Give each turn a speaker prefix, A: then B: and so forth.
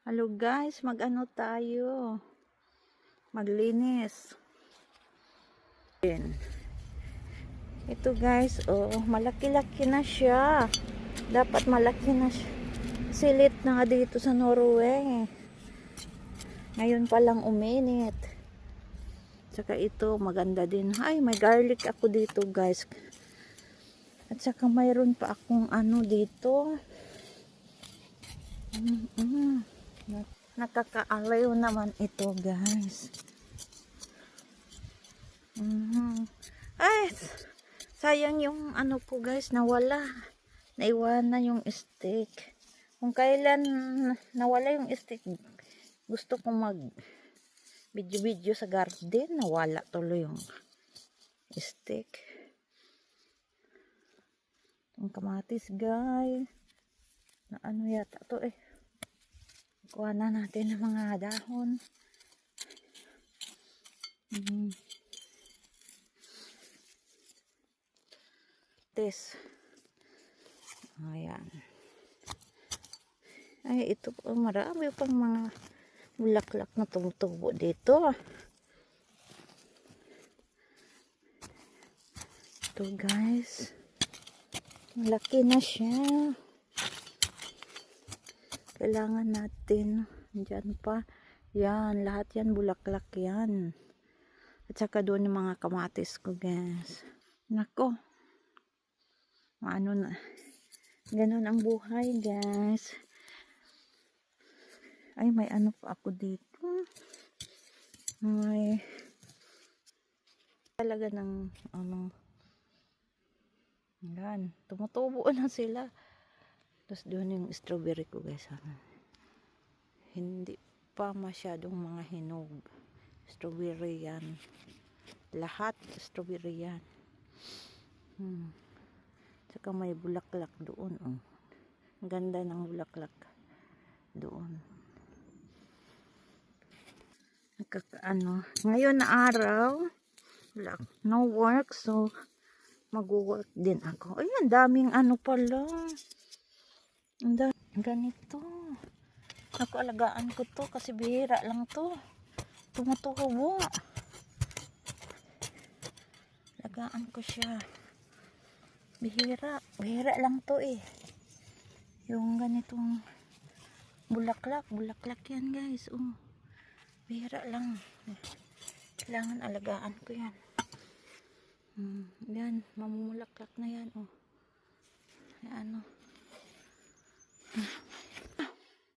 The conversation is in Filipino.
A: Hello guys, mag-ano tayo? Maglinis. Ito guys, oh, malaki-laki na siya. Dapat malaki na siya. Silit na nga dito sa Norway. Ngayon pa lang uminit. Saka ito, maganda din. Ay, may garlic ako dito guys. At saka mayroon pa akong ano dito. Nakakaalayo naman ito guys. Ay, sayang yung ano ko guys, nawala. Naiwanan yung stick. Kung kailan nawala yung stick, gusto ko mag video sa garden, nawala tuloy yung stick. Yung kamatis guys, na ano yata to eh. Kuha na natin ng mga dahon. Ayan. Ay, ito po, marami pang mga bulaklak na tumutubo dito. Ito guys. Malaki na siya. Kailangan natin, dyan pa, yan, lahat yan, bulaklak yan. At saka doon yung mga kamatis ko, guys. Nako, ano na, ganun ang buhay, guys. Ay, may ano pa ako dito. May, talaga ng, ano, yan, tumutubo na sila. Tapos doon yung strawberry ko guys. Hindi pa masyadong mga hinog. Strawberry yan. Lahat strawberry yan. Saka may bulaklak doon. Oh. Ang ganda ng bulaklak doon. Ano, ngayon na araw, no work, so mag-work din ako. Ay, ang daming ano pala. Ganito. Nakualagaan ko to kasi bihira lang to. Tumutubo. Alagaan ko siya. Bihira lang to eh. Yung ganitong bulaklak yan guys. Oh. Bihira lang. Kailangan alagaan ko yan. Yan, mamumulaklak na yan oh. Ano.